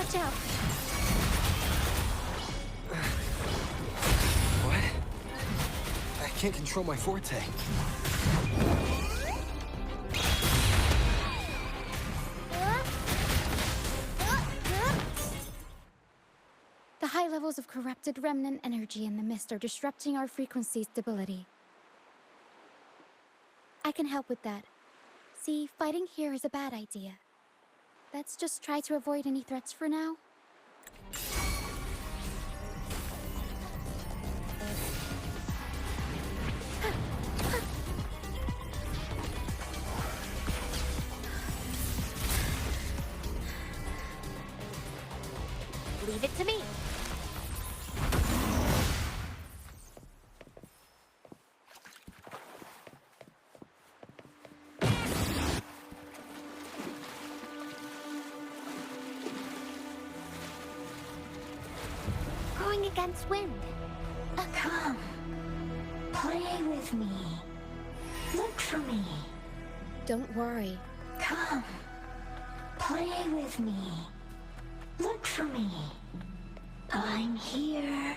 Watch out! What? I can't control my forte. The high levels of corrupted remnant energy in the mist are disrupting our frequency stability. I can help with that. See, fighting here is a bad idea. Let's just try to avoid any threats for now. Leave it to me. Going against wind. Come. Play with me. Look for me. Don't worry. Come. Play with me. Look for me. I'm here.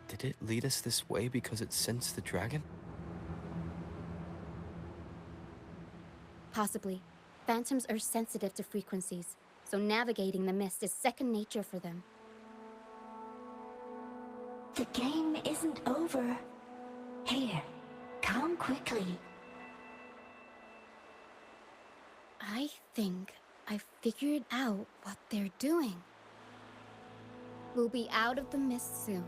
Did it lead us this way because it sensed the dragon? Possibly. Phantoms are sensitive to frequencies, so navigating the mist is second nature for them. The game isn't over. Here, come quickly. I think I've figured out what they're doing. We'll be out of the mist soon.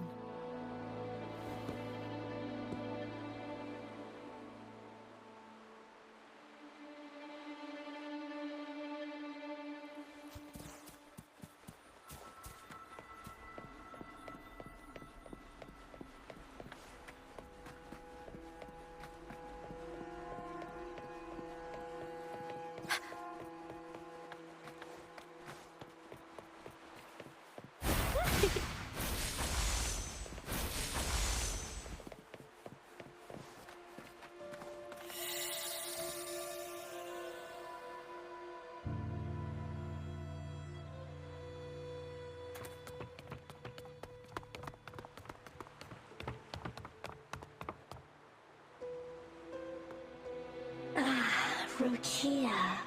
Rukia,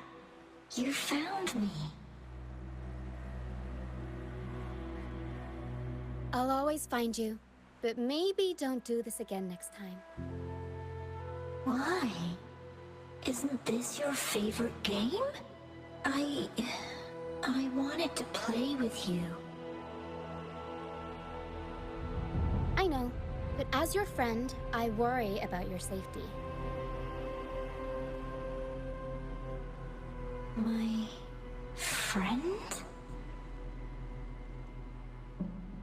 you found me. I'll always find you, but maybe don't do this again next time. Why? Isn't this your favorite game? I wanted to play with you. I know, but as your friend, I worry about your safety. My friend?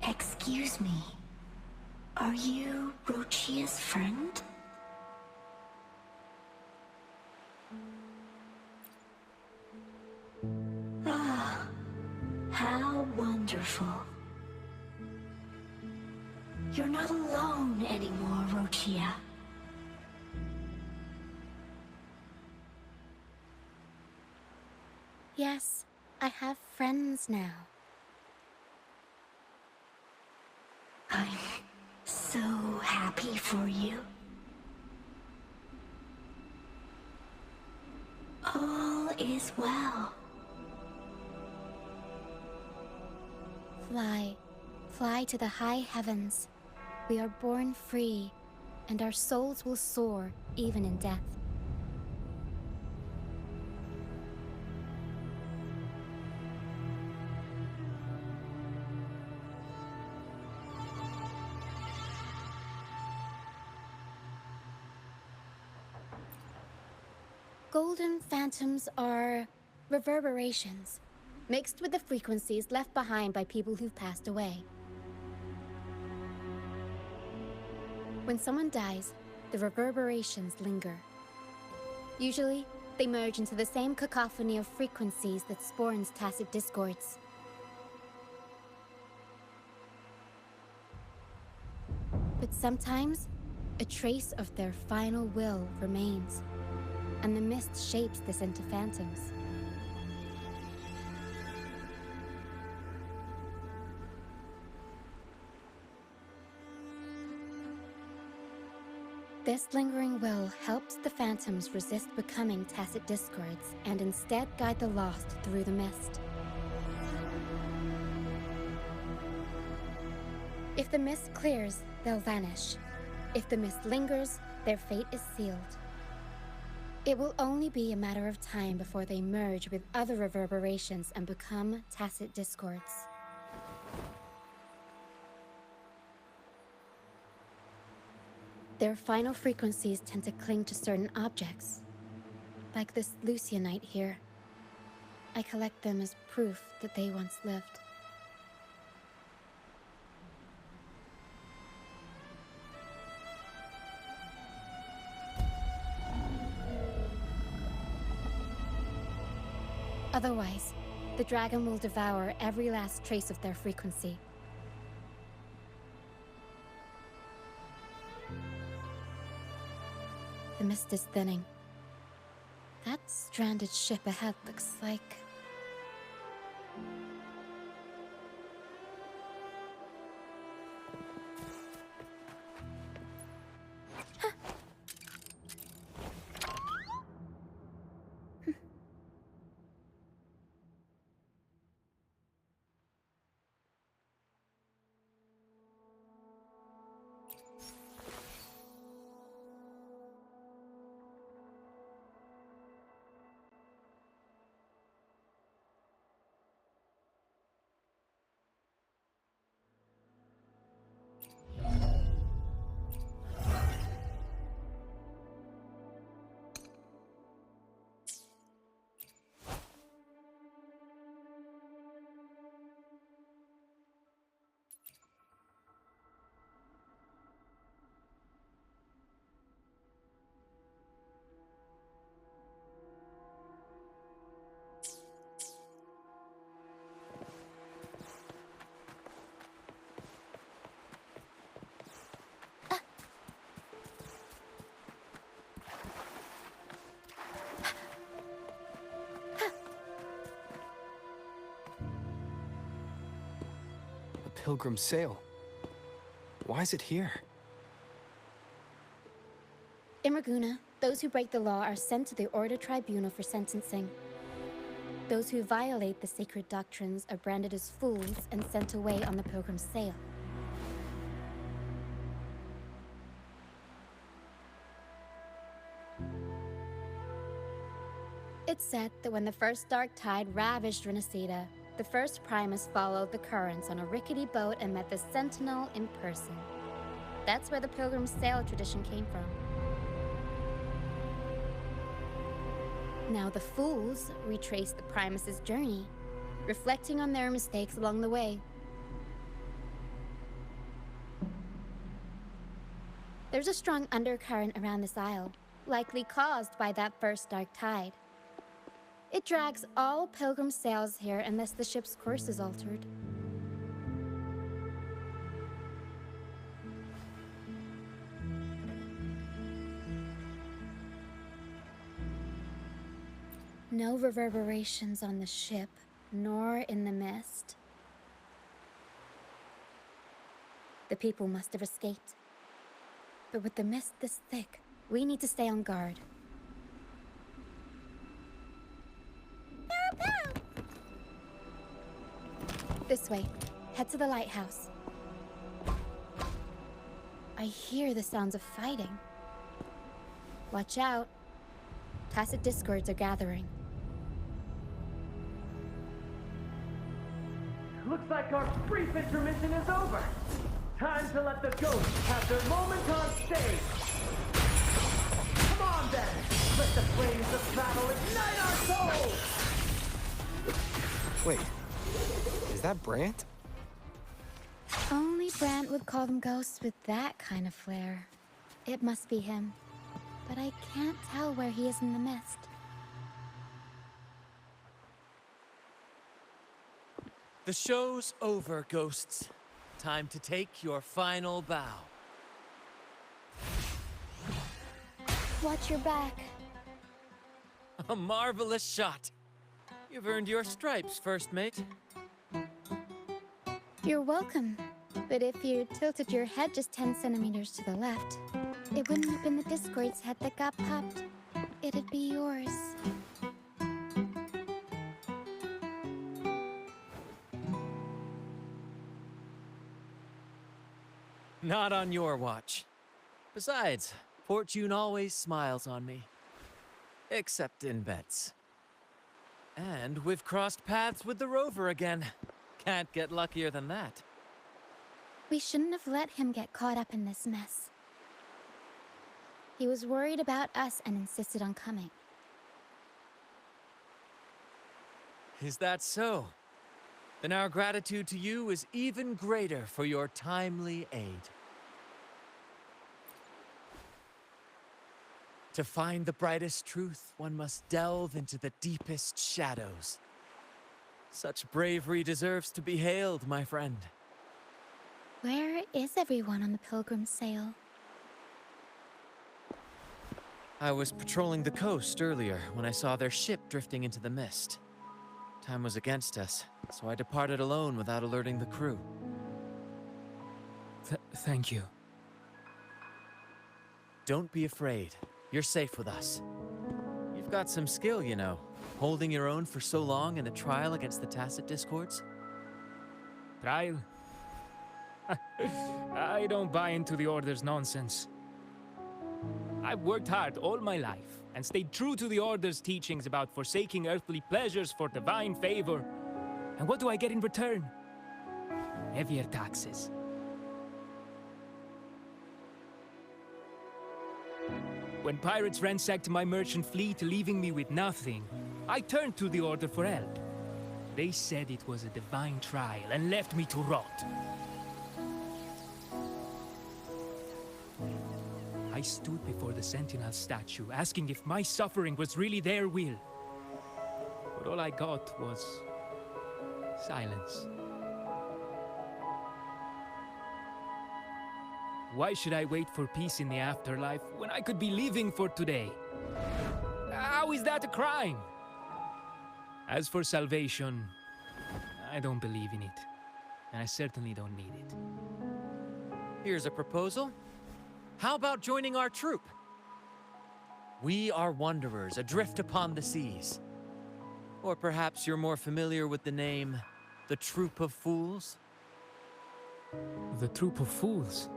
Excuse me. Are you Rochia's friend? Ah, how wonderful. You're not alone anymore, Rochia. Yes, I have friends now. I'm so happy for you. All is well. Fly. Fly to the high heavens. We are born free, and our souls will soar even in death. Golden phantoms are reverberations, mixed with the frequencies left behind by people who've passed away. When someone dies, the reverberations linger. Usually, they merge into the same cacophony of frequencies that spawns tacit discords. But sometimes, a trace of their final will remains, and the mist shapes this into phantoms. This lingering will helps the phantoms resist becoming tacit discords and instead guide the lost through the mist. If the mist clears, they'll vanish. If the mist lingers, their fate is sealed. It will only be a matter of time before they merge with other reverberations and become tacit discords. Their final frequencies tend to cling to certain objects, like this Lucianite here. I collect them as proof that they once lived. Otherwise, the dragon will devour every last trace of their frequency. The mist is thinning. That stranded ship ahead looks like... Pilgrim sail. Why is it here? In Raguna, those who break the law are sent to the Order Tribunal for sentencing. Those who violate the sacred doctrines are branded as fools and sent away on the Pilgrim's sail. It's said that when the first dark tide ravaged Renascita, the first Primus followed the currents on a rickety boat and met the Sentinel in person. That's where the Pilgrim's sail tradition came from. Now the fools retrace the Primus's journey, reflecting on their mistakes along the way. There's a strong undercurrent around this isle, likely caused by that first dark tide. It drags all Pilgrim sails here unless the ship's course is altered. No reverberations on the ship, nor in the mist. The people must have escaped. But with the mist this thick, we need to stay on guard. This way. Head to the lighthouse. I hear the sounds of fighting. Watch out. Tacit discords are gathering. Looks like our brief intermission is over. Time to let the ghosts have their moment on stage. Come on then! Let the flames of battle ignite our souls! Wait, is that Brant? Only Brant would call them ghosts with that kind of flair. It must be him. But I can't tell where he is in the mist. The show's over, ghosts. Time to take your final bow. Watch your back. A marvelous shot. You've earned your stripes, first mate. You're welcome. But if you tilted your head just 10 centimeters to the left, it wouldn't have been the Discord's head that got popped. It'd be yours. Not on your watch. Besides, fortune always smiles on me. Except in bets. And we've crossed paths with the Rover again. Can't get luckier than that. We shouldn't have let him get caught up in this mess. He was worried about us and insisted on coming. Is that so? Then our gratitude to you is even greater for your timely aid. To find the brightest truth, one must delve into the deepest shadows. Such bravery deserves to be hailed, my friend. Where is everyone on the Pilgrim sail? I was patrolling the coast earlier when I saw their ship drifting into the mist. Time was against us, so I departed alone without alerting the crew. Thank you. Don't be afraid. You're safe with us. You've got some skill, you know, holding your own for so long in a trial against the Tacit Discords. Trial? I don't buy into the Order's nonsense. I've worked hard all my life and stayed true to the Order's teachings about forsaking earthly pleasures for divine favor. And what do I get in return? Heavier taxes. When pirates ransacked my merchant fleet, leaving me with nothing, I turned to the Order for help. They said it was a divine trial and left me to rot. I stood before the Sentinel statue, asking if my suffering was really their will. But all I got was silence. Why should I wait for peace in the afterlife when I could be living for today? How is that a crime? As for salvation, I don't believe in it. And I certainly don't need it. Here's a proposal. How about joining our troop? We are wanderers adrift upon the seas. Or perhaps you're more familiar with the name, the Troop of Fools? The Troop of Fools?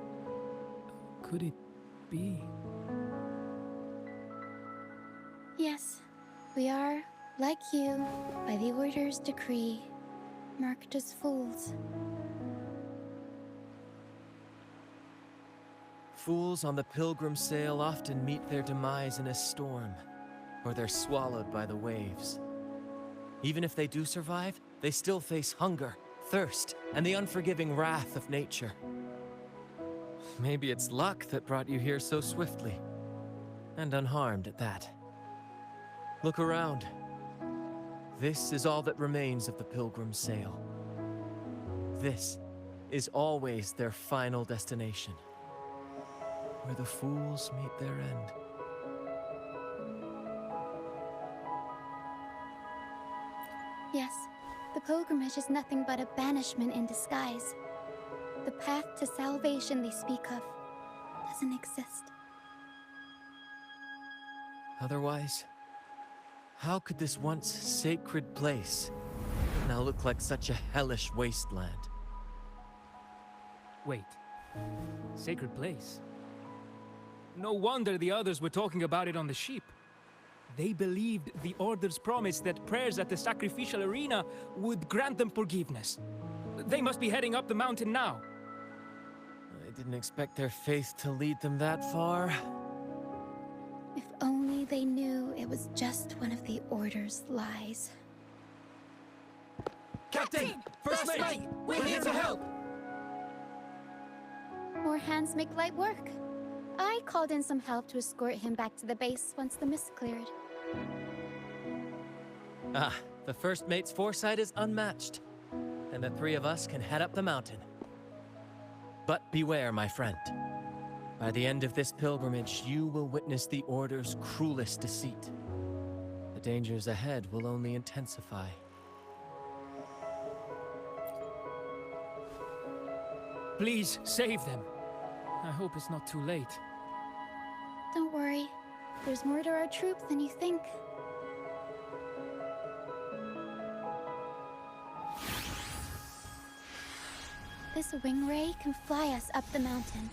Could it be? Yes, we are, like you, by the Order's decree, marked as fools. Fools on the Pilgrim sail often meet their demise in a storm, or they're swallowed by the waves. Even if they do survive, they still face hunger, thirst, and the unforgiving wrath of nature. Maybe it's luck that brought you here so swiftly, and unharmed at that. Look around. This is all that remains of the Pilgrim sail. This is always their final destination, where the fools meet their end. Yes, the pilgrimage is nothing but a banishment in disguise. The path to salvation they speak of doesn't exist. Otherwise, how could this once sacred place now look like such a hellish wasteland? Wait, Sacred place. No wonder the others were talking about it on the ship. They believed the Order's promise that prayers at the sacrificial arena would grant them forgiveness. They must be heading up the mountain now. I didn't expect their faith to lead them that far. If only they knew it was just one of the Order's lies. Captain! First mate! We're here to help! More hands make light work. I called in some help to escort him back to the base once the mist cleared. Ah, the first mate's foresight is unmatched. And the three of us can head up the mountain. But beware, my friend. By the end of this pilgrimage, you will witness the Order's cruelest deceit. The dangers ahead will only intensify. Please, save them. I hope it's not too late. Don't worry. There's more to our troop than you think. This wing ray can fly us up the mountain.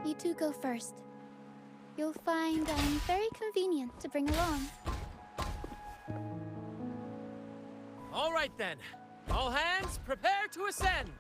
You two go first. You'll find I'm very convenient to bring along. All right then. All hands, prepare to ascend!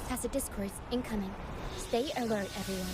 Tacit discords incoming. Stay alert, everyone.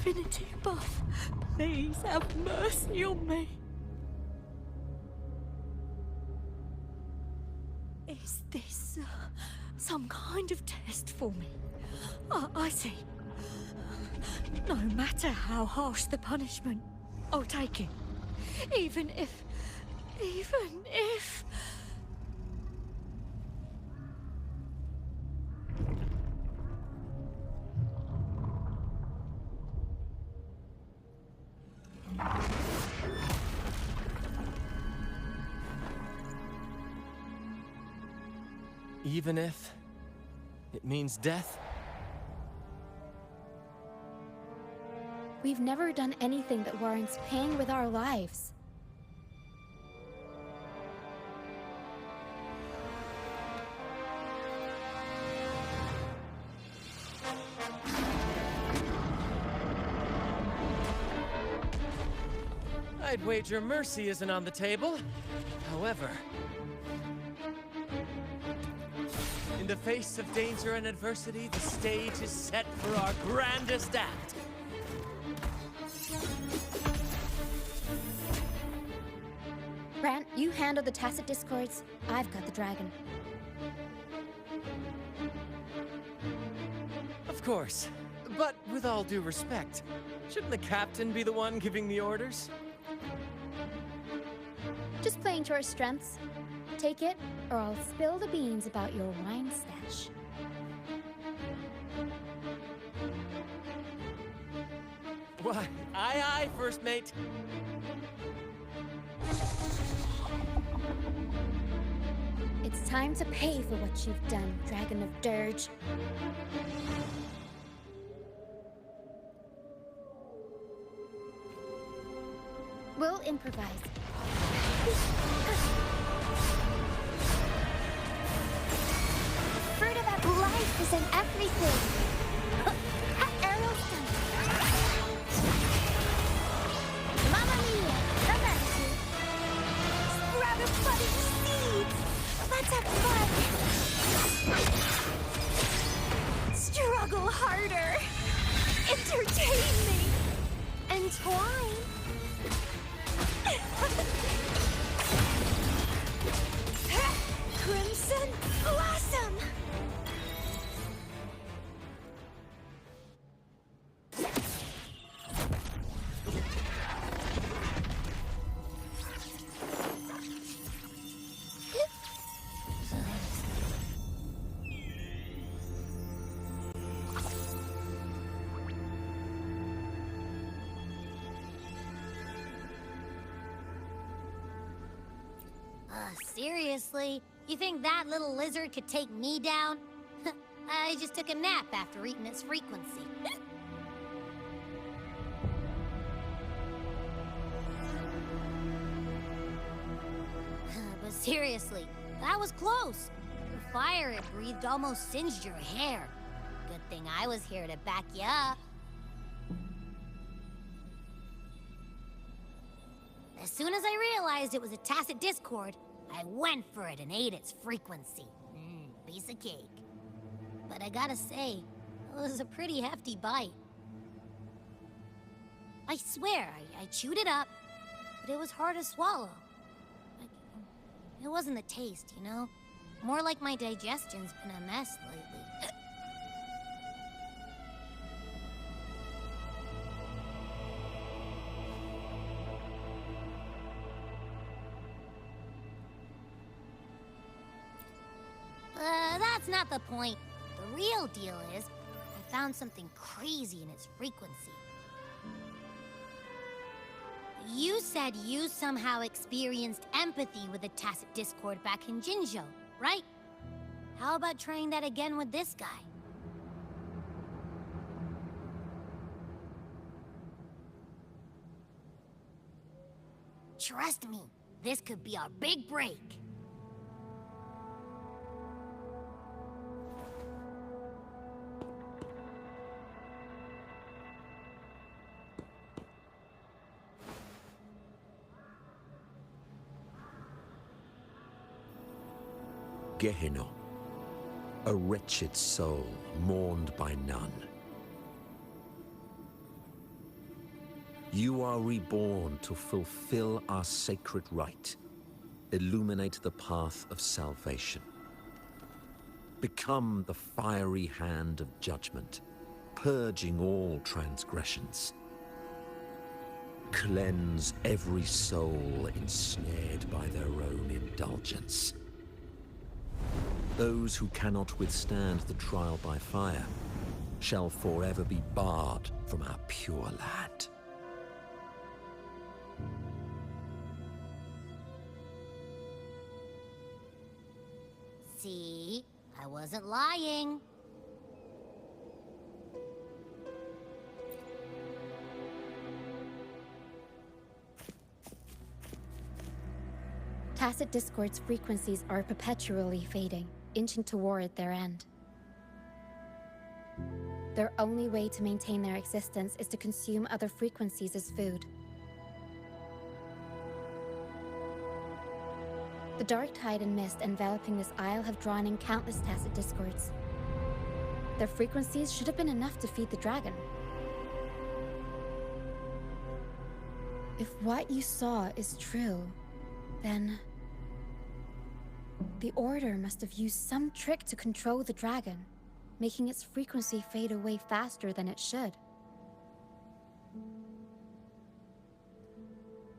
Divinity above, please have mercy on me. Is this some kind of test for me? I see. No matter how harsh the punishment, I'll take it. Even if... Even if it means death? We've never done anything that warrants paying with our lives. I'd wager mercy isn't on the table. However, in the face of danger and adversity, the stage is set for our grandest act. Brant, you handle the tacit discords. I've got the dragon. Of course. But with all due respect, shouldn't the captain be the one giving the orders? Just playing to our strengths. Take it, or I'll spill the beans about your wine stash. Why, aye, first mate. It's time to pay for what you've done, Dragon of Dirge. We'll improvise. Fruit of life is in everything. Arrows done. Mamma mia! Renascita! Sprout of budding seeds! Let's have fun! Struggle harder! Entertain me! Entwine! Crimson Blossom! Seriously? You think that little lizard could take me down? I just took a nap after eating its frequency. But seriously, that was close. The fire it breathed almost singed your hair. Good thing I was here to back you up. As soon as I realized it was a tacit discord, I went for it and ate its frequency. Piece of cake. But I gotta say, it was a pretty hefty bite. I swear, I chewed it up, but it was hard to swallow. It wasn't the taste, you know? More like my digestion's been a mess lately. That's not the point. The real deal is, I found something crazy in its frequency. You said you somehow experienced empathy with the tacit discord back in Jinzhou, right? How about trying that again with this guy? Trust me, this could be our big break. Gehenna, a wretched soul mourned by none. You are reborn to fulfill our sacred rite, illuminate the path of salvation. Become the fiery hand of judgment, purging all transgressions. Cleanse every soul ensnared by their own indulgence. Those who cannot withstand the trial by fire shall forever be barred from our pure land. See? I wasn't lying. Tacit discord's frequencies are perpetually fading, inching toward their end. Their only way to maintain their existence is to consume other frequencies as food. The dark tide and mist enveloping this isle have drawn in countless tacit discords. Their frequencies should have been enough to feed the dragon. If what you saw is true, then the Order must have used some trick to control the dragon, making its frequency fade away faster than it should.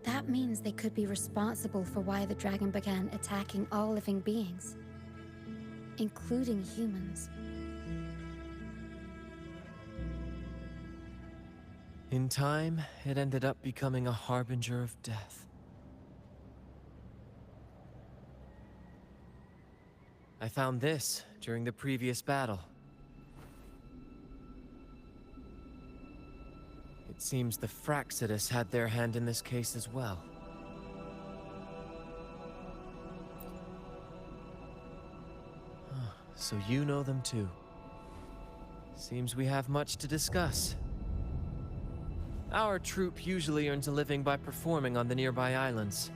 That means they could be responsible for why the dragon began attacking all living beings, including humans. In time, it ended up becoming a harbinger of death. I found this during the previous battle. It seems the Fraxidus had their hand in this case as well. So you know them too. Seems we have much to discuss. Our troop usually earns a living by performing on the nearby islands.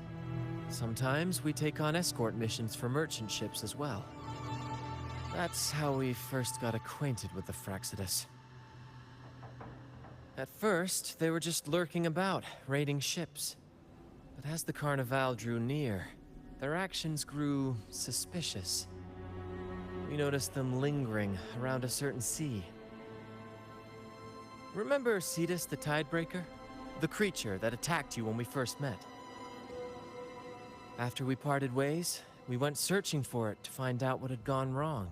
Sometimes we take on escort missions for merchant ships as well. That's how we first got acquainted with the Fraxidus. At first, they were just lurking about, raiding ships. But as the Carnival drew near, their actions grew suspicious. We noticed them lingering around a certain sea. Remember Cetus the Tidebreaker? The creature that attacked you when we first met? After we parted ways, we went searching for it to find out what had gone wrong.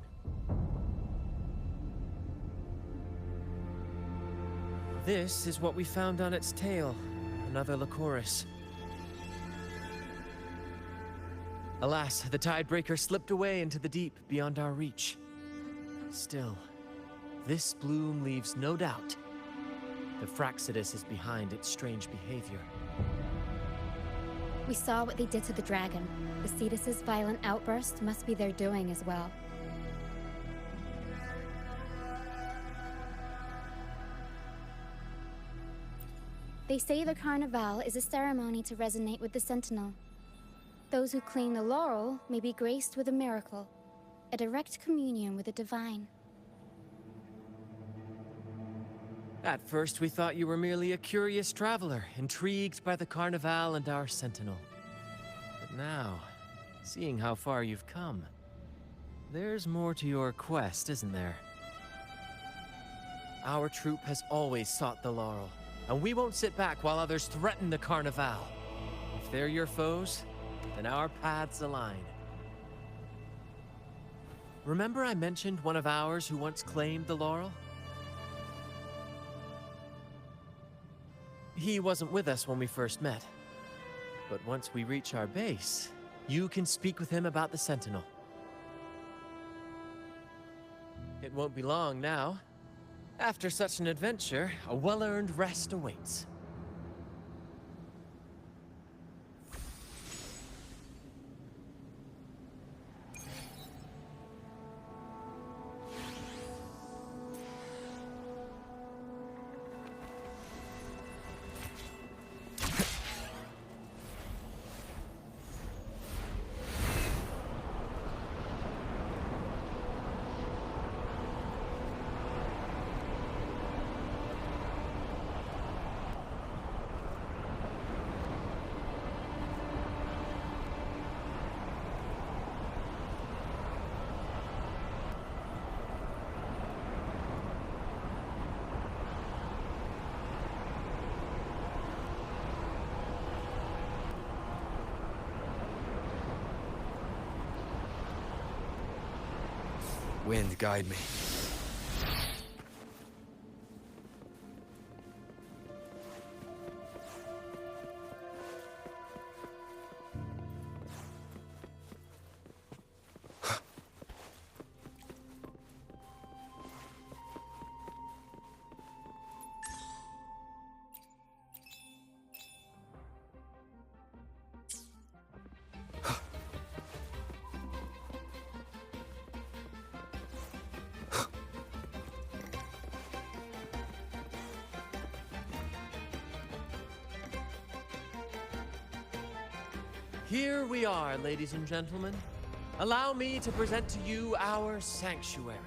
This is what we found on its tail, another Lycoris. Alas, the Tidebreaker slipped away into the deep beyond our reach. Still, this bloom leaves no doubt. The Fraxidus is behind its strange behavior. We saw what they did to the dragon. The Cetus's violent outburst must be their doing as well. They say the Carnival is a ceremony to resonate with the Sentinel. Those who claim the laurel may be graced with a miracle, a direct communion with the divine. At first, we thought you were merely a curious traveler, intrigued by the Carnival and our Sentinel. But now, seeing how far you've come, there's more to your quest, isn't there? Our troop has always sought the laurel, and we won't sit back while others threaten the Carnival. If they're your foes, then our paths align. Remember I mentioned one of ours who once claimed the laurel? He wasn't with us when we first met. But once we reach our base, you can speak with him about the Sentinel. It won't be long now. After such an adventure, a well-earned rest awaits. Wind, guide me. Here we are, ladies and gentlemen. Allow me to present to you our sanctuary.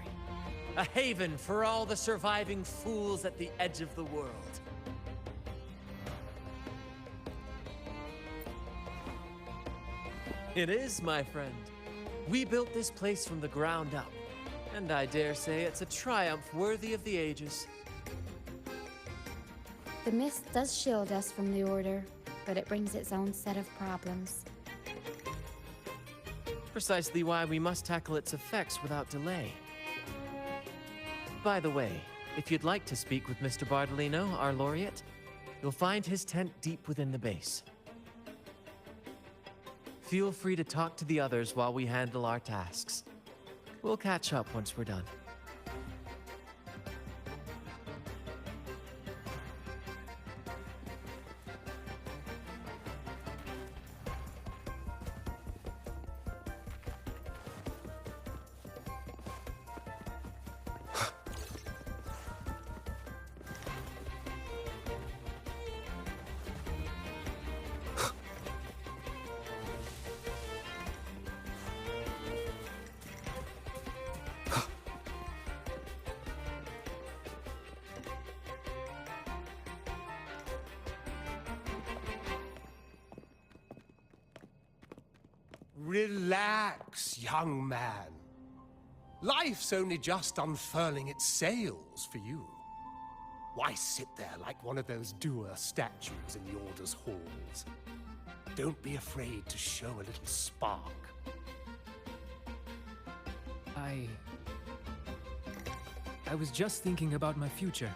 A haven for all the surviving fools at the edge of the world. It is, my friend. We built this place from the ground up, and I dare say it's a triumph worthy of the ages. The mist does shield us from the Order, but it brings its own set of problems. Precisely why we must tackle its effects without delay. By the way, if you'd like to speak with Mr. Bardolino, our laureate, you'll find his tent deep within the base. Feel free to talk to the others while we handle our tasks. We'll catch up once we're done. Relax, young man. Life's only just unfurling its sails for you. Why sit there like one of those dour statues in the Order's halls? Don't be afraid to show a little spark. I was just thinking about my future.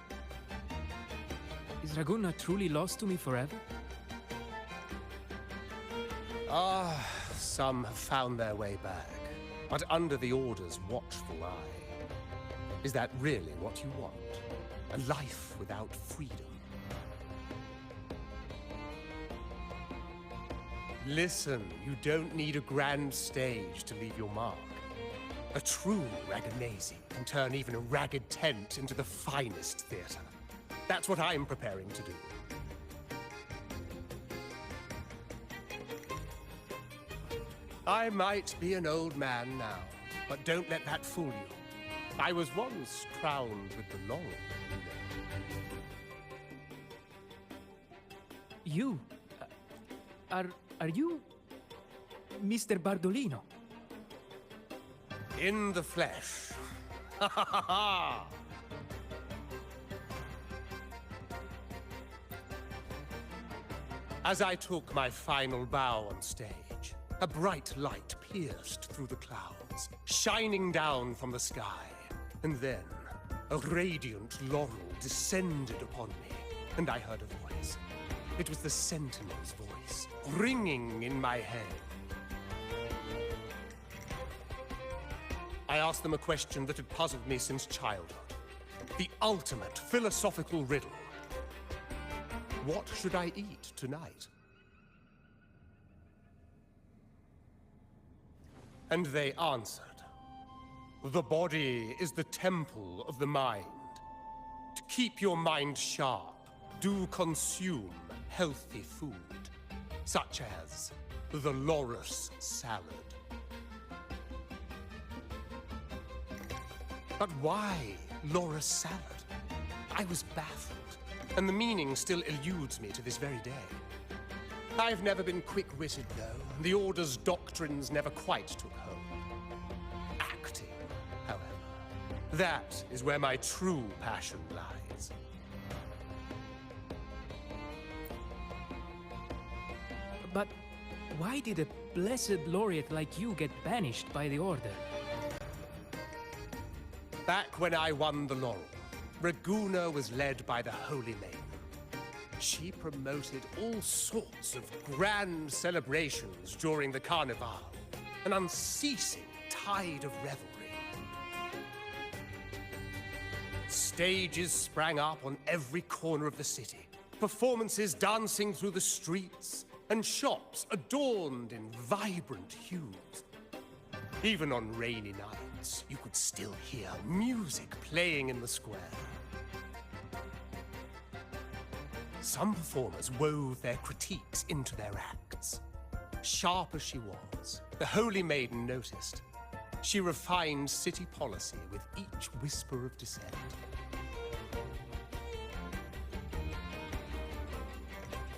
Is Raguna truly lost to me forever? Some have found their way back, but under the Order's watchful eye. Is that really what you want? A life without freedom? Listen, you don't need a grand stage to leave your mark. A true Raganese can turn even a ragged tent into the finest theater. That's what I'm preparing to do. I might be an old man now, but don't let that fool you. I was once crowned with the laurel, You? Are you Mr. Bardolino? In the flesh. Ha ha ha ha! As I took my final bow on stage, a bright light pierced through the clouds, shining down from the sky. And then, a radiant laurel descended upon me, and I heard a voice. It was the Sentinel's voice, ringing in my head. I asked them a question that had puzzled me since childhood. The ultimate philosophical riddle. What should I eat tonight? And they answered. The body is the temple of the mind. To keep your mind sharp, do consume healthy food, such as the loris salad. But why loris salad? I was baffled, and the meaning still eludes me to this very day. I've never been quick-witted, though. The Order's doctrines never quite took hold. Acting, however, that is where my true passion lies. But why did a blessed laureate like you get banished by the Order? Back when I won the laurel, Raguna was led by the Holy Maiden. She promoted all sorts of grand celebrations during the Carnival, an unceasing tide of revelry. Stages sprang up on every corner of the city, performances dancing through the streets, and shops adorned in vibrant hues. Even on rainy nights, you could still hear music playing in the square. Some performers wove their critiques into their acts. Sharp as she was, the Holy Maiden noticed. She refined city policy with each whisper of dissent.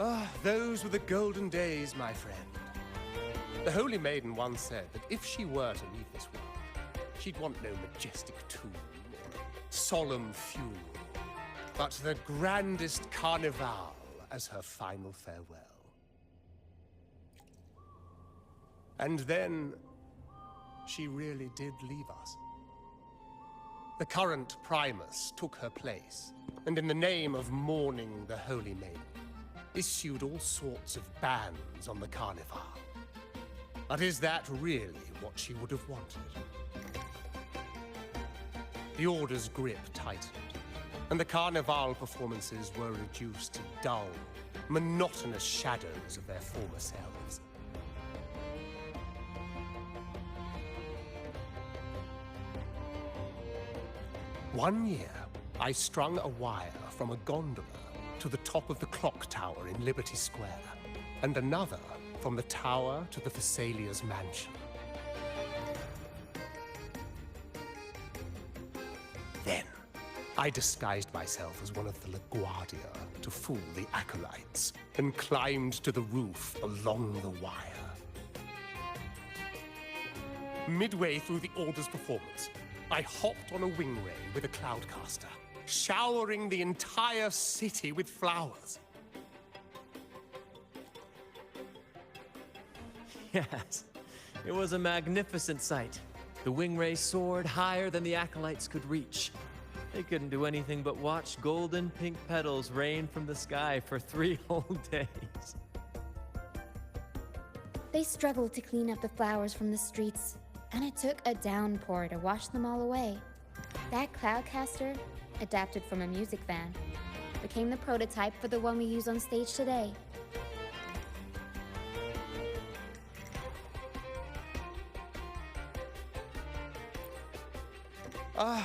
Ah, those were the golden days, my friend. The Holy Maiden once said that if she were to leave this world, she'd want no majestic tomb or solemn funeral, but the grandest carnival as her final farewell. And then, she really did leave us. The current Primus took her place, and in the name of mourning the Holy Maiden, issued all sorts of bans on the Carnival. But is that really what she would have wanted? The Order's grip tightened, and the Carnival performances were reduced to dull, monotonous shadows of their former selves. One year, I strung a wire from a gondola to the top of the clock tower in Liberty Square, and another from the tower to the Thessalia's mansion. Then, I disguised myself as one of the LaGuardia to fool the acolytes, and climbed to the roof along the wire. Midway through the Order's performance, I hopped on a wing ray with a cloudcaster, showering the entire city with flowers. Yes, it was a magnificent sight. The wing ray soared higher than the acolytes could reach. They couldn't do anything but watch golden pink petals rain from the sky for 3 whole days. They struggled to clean up the flowers from the streets, and it took a downpour to wash them all away. That cloudcaster, adapted from a music van, became the prototype for the one we use on stage today.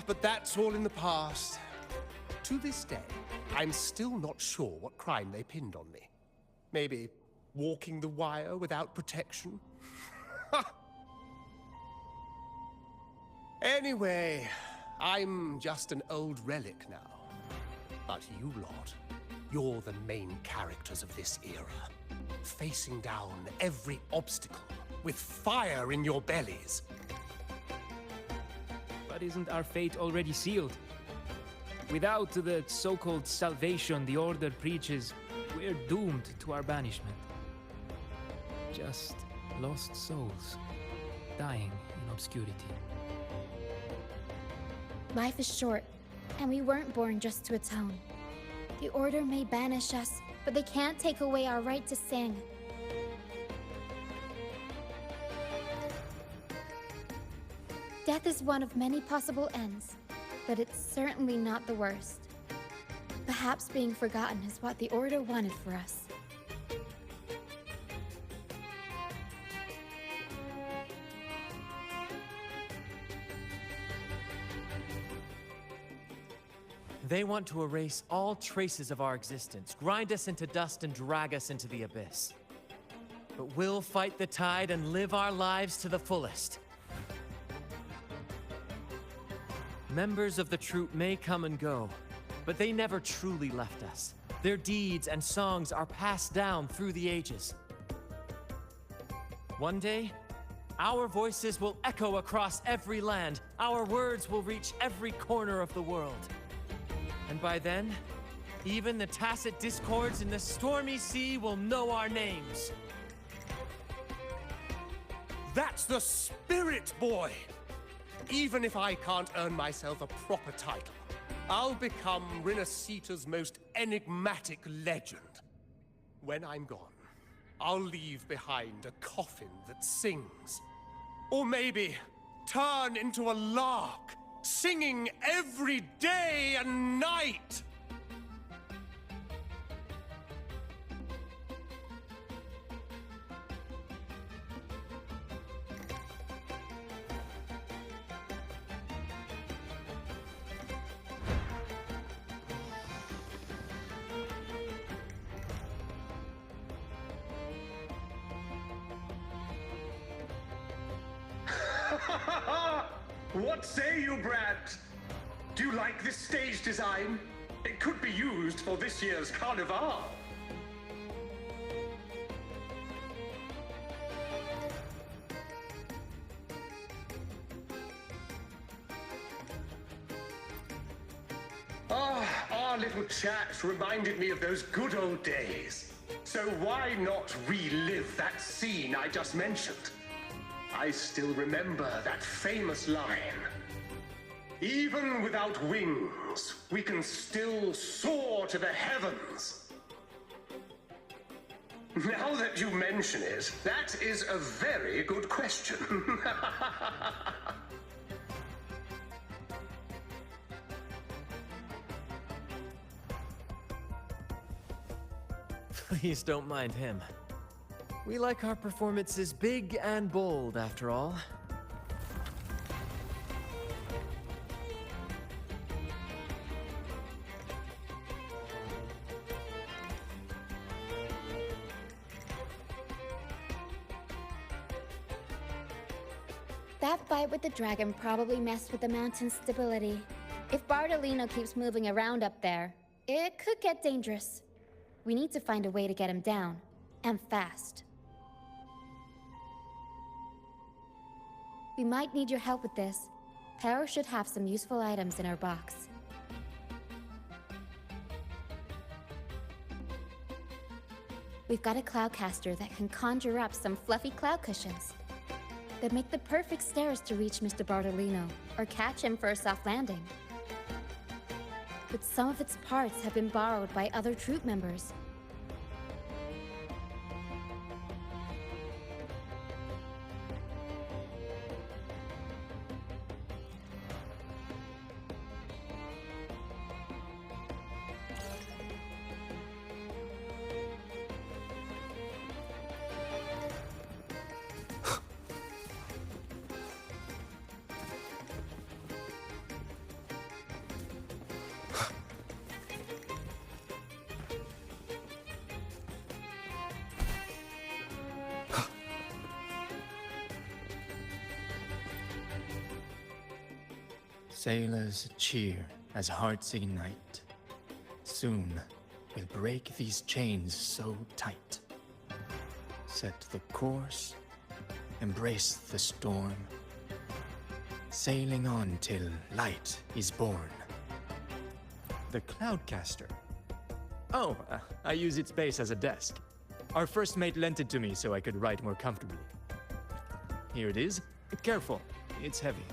But that's all in the past. To this day, I'm still not sure what crime they pinned on me. Maybe walking the wire without protection? Anyway, I'm just an old relic now. But you lot, you're the main characters of this era. Facing down every obstacle with fire in your bellies. But isn't our fate already sealed? Without the so-called salvation the Order preaches, we're doomed to our banishment. Just lost souls, dying in obscurity. Life is short, and we weren't born just to atone. The Order may banish us, but they can't take away our right to sing. Death is one of many possible ends, but it's certainly not the worst. Perhaps being forgotten is what the Order wanted for us. They want to erase all traces of our existence, grind us into dust and drag us into the abyss. But we'll fight the tide and live our lives to the fullest. Members of the troupe may come and go, but they never truly left us. Their deeds and songs are passed down through the ages. One day, our voices will echo across every land. Our words will reach every corner of the world. And by then, even the tacit discords in the stormy sea will know our names. That's the spirit, boy! Even if I can't earn myself a proper title, I'll become Renascita's most enigmatic legend. When I'm gone, I'll leave behind a coffin that sings. Or maybe turn into a lark, singing every day and night! What say you, Brad? Do you like this stage design? It could be used for this year's carnival. Our little chat reminded me of those good old days. So why not relive that scene I just mentioned? I still remember that famous line. Even without wings, we can still soar to the heavens. Now that you mention it, that is a very good question. Please don't mind him. We like our performances big and bold, after all. That fight with the dragon probably messed with the mountain's stability. If Bartolino keeps moving around up there, it could get dangerous. We need to find a way to get him down, and fast. We might need your help with this. Power should have some useful items in our box. We've got a cloudcaster that can conjure up some fluffy cloud cushions that make the perfect stairs to reach Mr. Bartolino, or catch him for a soft landing. But some of its parts have been borrowed by other troop members. Sailors cheer as hearts ignite. Soon we'll break these chains so tight. Set the course, embrace the storm, sailing on till light is born. The Cloudcaster. Oh, I use its base as a desk. Our first mate lent it to me so I could write more comfortably. Here it is. Careful, it's heavy.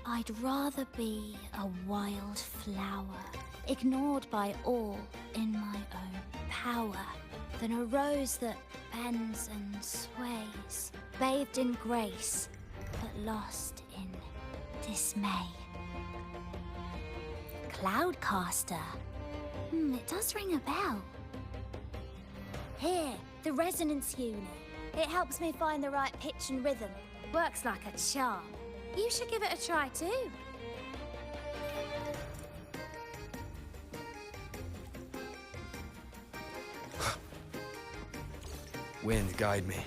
I'd rather be a wild flower, ignored by all in my own power, than a rose that bends and sways, bathed in grace, but lost in dismay. Cloudcaster. It does ring a bell. Here, the resonance unit. It helps me find the right pitch and rhythm. Works like a charm. You should give it a try too. Wind, guide me.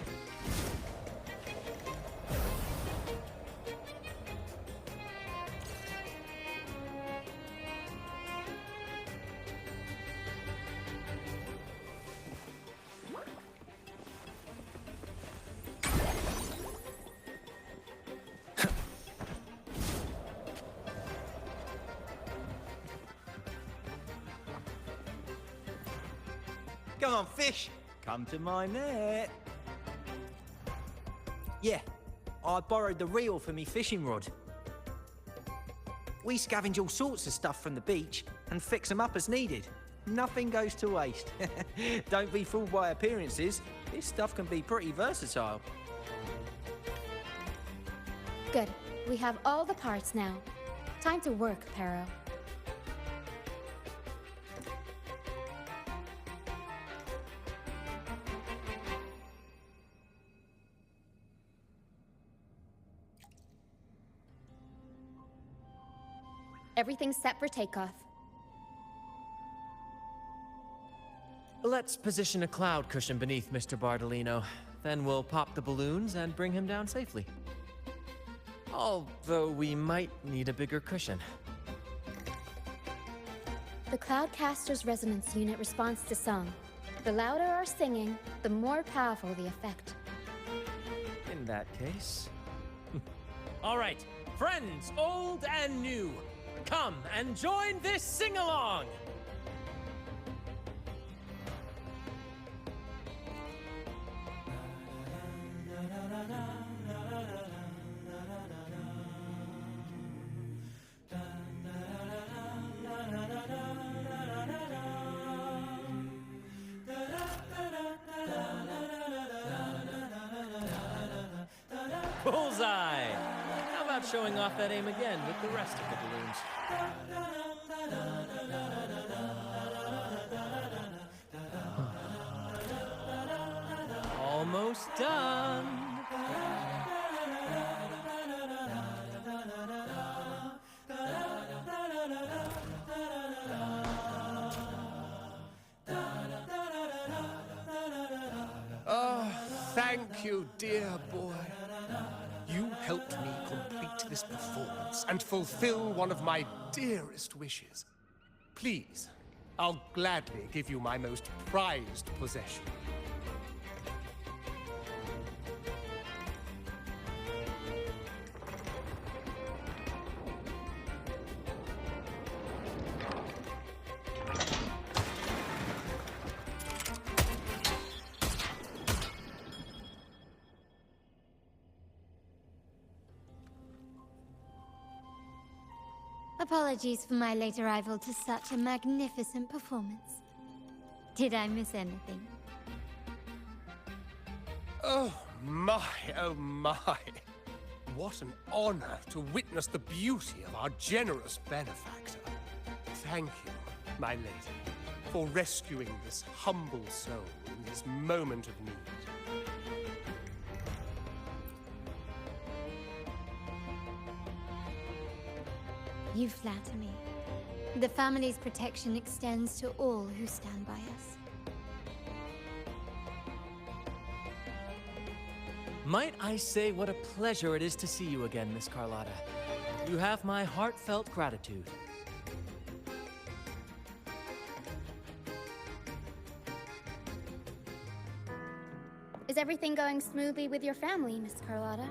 Come on, fish! Come to my net. Yeah, I borrowed the reel for me fishing rod. We scavenge all sorts of stuff from the beach and fix them up as needed. Nothing goes to waste. Don't be fooled by appearances. This stuff can be pretty versatile. Good. We have all the parts now. Time to work, Pero. Everything's set for takeoff. Let's position a cloud cushion beneath Mr. Bardolino. Then we'll pop the balloons and bring him down safely. Although we might need a bigger cushion. The Cloudcaster's resonance unit responds to song. The louder our singing, the more powerful the effect. In that case... All right, friends, old and new, come and join this sing-along! Bullseye! How about showing off that aim again with the rest of the balloons? Almost done. Oh, thank you, dear boy. You helped me complete this performance and fulfill one of my dearest wishes. Please, I'll gladly give you my most prized possession. Apologies for my late arrival to such a magnificent performance. Did I miss anything? Oh my, oh my. What an honor to witness the beauty of our generous benefactor. Thank you, my lady, for rescuing this humble soul in his moment of need. You flatter me. The family's protection extends to all who stand by us. Might I say what a pleasure it is to see you again, Miss Carlotta. You have my heartfelt gratitude. Is everything going smoothly with your family, Miss Carlotta?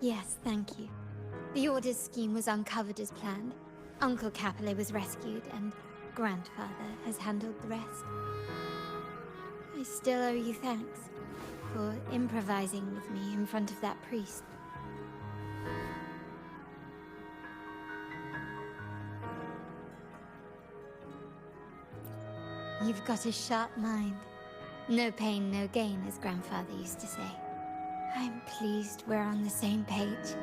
Yes, thank you. The Order's scheme was uncovered as planned. Uncle Capilet was rescued, and Grandfather has handled the rest. I still owe you thanks for improvising with me in front of that priest. You've got a sharp mind. No pain, no gain, as Grandfather used to say. I'm pleased we're on the same page.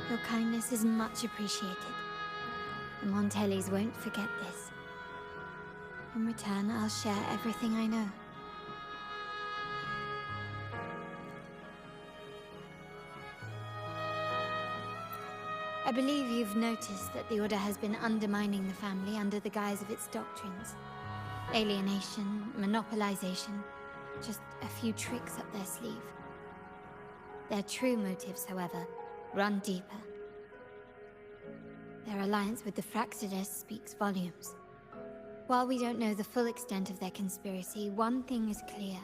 Your kindness is much appreciated. The Montellis won't forget this. In return, I'll share everything I know. I believe you've noticed that the Order has been undermining the family under the guise of its doctrines. Alienation, monopolization, just a few tricks up their sleeve. Their true motives, however, run deeper. Their alliance with the Fraxidus speaks volumes. While we don't know the full extent of their conspiracy, one thing is clear.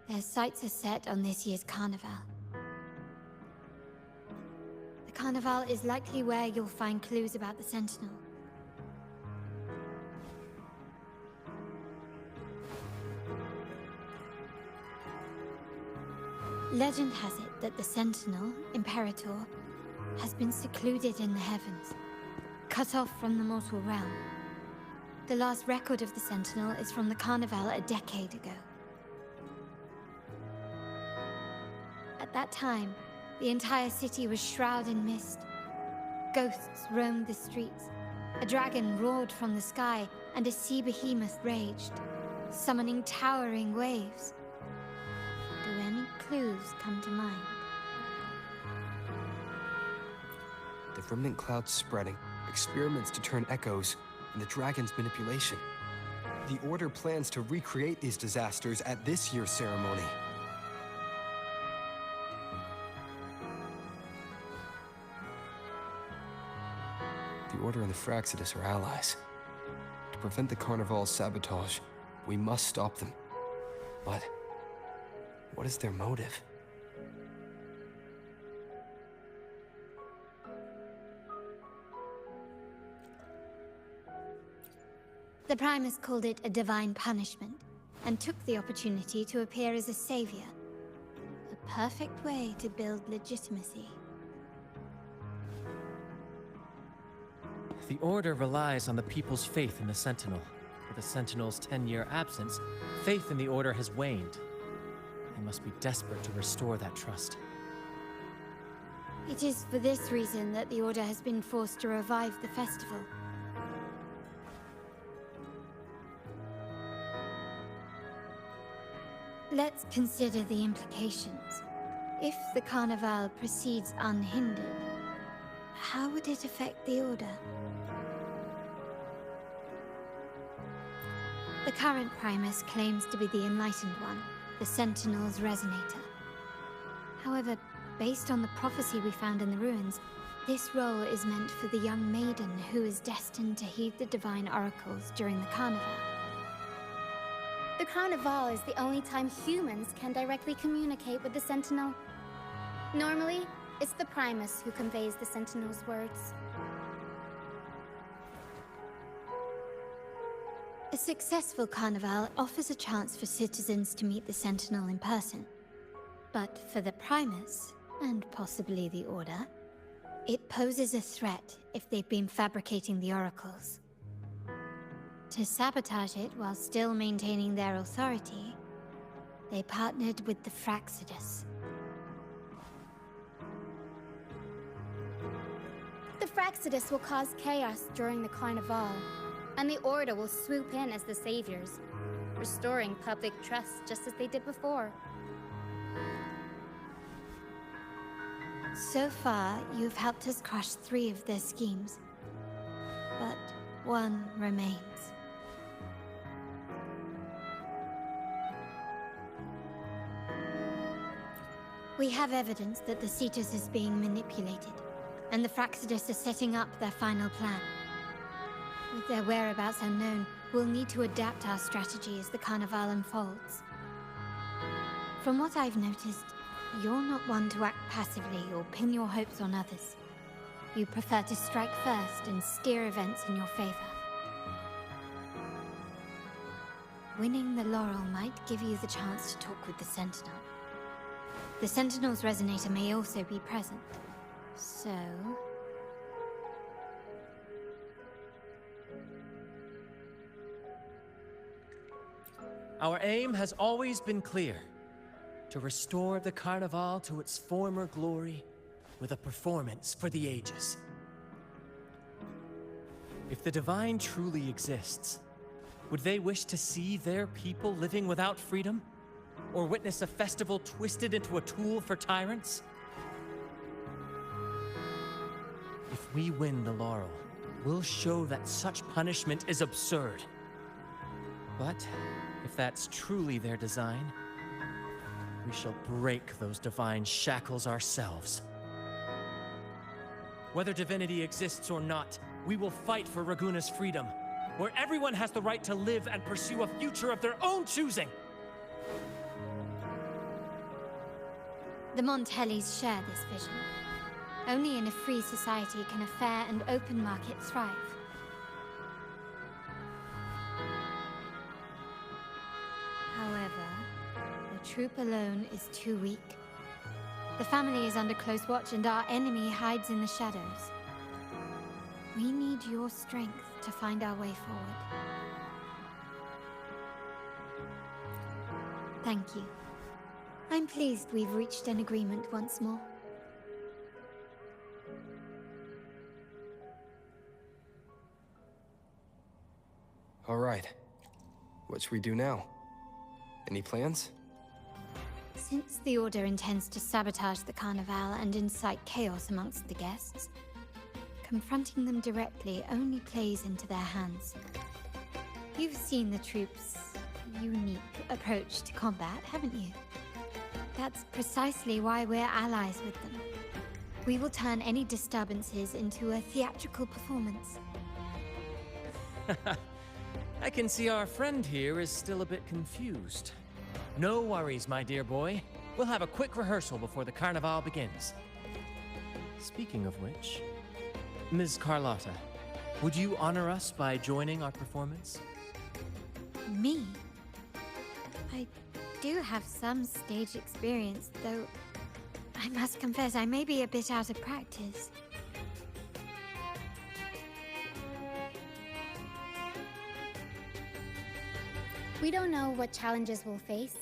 Their sights are set on this year's Carnival. The Carnival is likely where you'll find clues about the Sentinel. Legend has it that the Sentinel, Imperator, has been secluded in the heavens, cut off from the mortal realm. The last record of the Sentinel is from the Carnival a decade ago. At that time, the entire city was shrouded in mist. Ghosts roamed the streets. A dragon roared from the sky, and a sea behemoth raged, summoning towering waves. Do any clues come to mind? The remnant cloud's spreading, experiments to turn echoes, and the dragon's manipulation. The Order plans to recreate these disasters at this year's ceremony. The Order and the Fraxidus are allies. To prevent the Carnival's sabotage, we must stop them. But what is their motive? The Primus called it a divine punishment, and took the opportunity to appear as a savior. A perfect way to build legitimacy. The Order relies on the people's faith in the Sentinel. With the Sentinel's 10-year absence, faith in the Order has waned. They must be desperate to restore that trust. It is for this reason that the Order has been forced to revive the festival. Let's consider the implications. If the Carnival proceeds unhindered, how would it affect the Order? The current Primus claims to be the Enlightened One, the Sentinel's Resonator. However, based on the prophecy we found in the ruins, this role is meant for the young maiden who is destined to heed the divine oracles during the Carnival. The Carnival is the only time humans can directly communicate with the Sentinel. Normally, it's the Primus who conveys the Sentinel's words. A successful Carnival offers a chance for citizens to meet the Sentinel in person. But for the Primus, and possibly the Order, it poses a threat if they've been fabricating the oracles. To sabotage it while still maintaining their authority, they partnered with the Fraxidus. The Fraxidus will cause chaos during the Carnival, and the Order will swoop in as the saviors, restoring public trust just as they did before. So far, you've helped us crush 3 of their schemes, but one remains. We have evidence that the Cetus is being manipulated, and the Fraxidus are setting up their final plan. With their whereabouts unknown, we'll need to adapt our strategy as the Carnival unfolds. From what I've noticed, you're not one to act passively or pin your hopes on others. You prefer to strike first and steer events in your favor. Winning the laurel might give you the chance to talk with the Sentinel. The Sentinel's Resonator may also be present, so... Our aim has always been clear. To restore the Carnival to its former glory with a performance for the ages. If the Divine truly exists, would they wish to see their people living without freedom? Or witness a festival twisted into a tool for tyrants? If we win the laurel, we'll show that such punishment is absurd. But if that's truly their design, we shall break those divine shackles ourselves. Whether divinity exists or not, we will fight for Raguna's freedom, where everyone has the right to live and pursue a future of their own choosing. The Montellis share this vision. Only in a free society can a fair and open market thrive. However, a troop alone is too weak. The family is under close watch and our enemy hides in the shadows. We need your strength to find our way forward. Thank you. I'm pleased we've reached an agreement once more. All right. What should we do now? Any plans? Since the Order intends to sabotage the Carnival and incite chaos amongst the guests, confronting them directly only plays into their hands. You've seen the troops' unique approach to combat, haven't you? That's precisely why we're allies with them. We will turn any disturbances into a theatrical performance. I can see our friend here is still a bit confused. No worries, my dear boy. We'll have a quick rehearsal before the Carnival begins. Speaking of which, Ms. Carlotta, would you honor us by joining our performance? Me? I do have some stage experience, though I must confess I may be a bit out of practice. We don't know what challenges we'll face,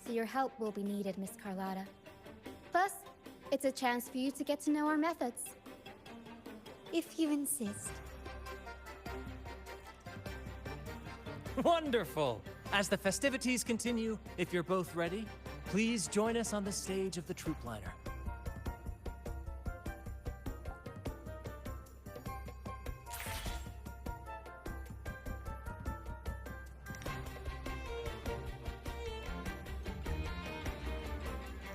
so your help will be needed, Miss Carlotta. Plus, it's a chance for you to get to know our methods. If you insist. Wonderful! As the festivities continue, if you're both ready, please join us on the stage of the troop liner.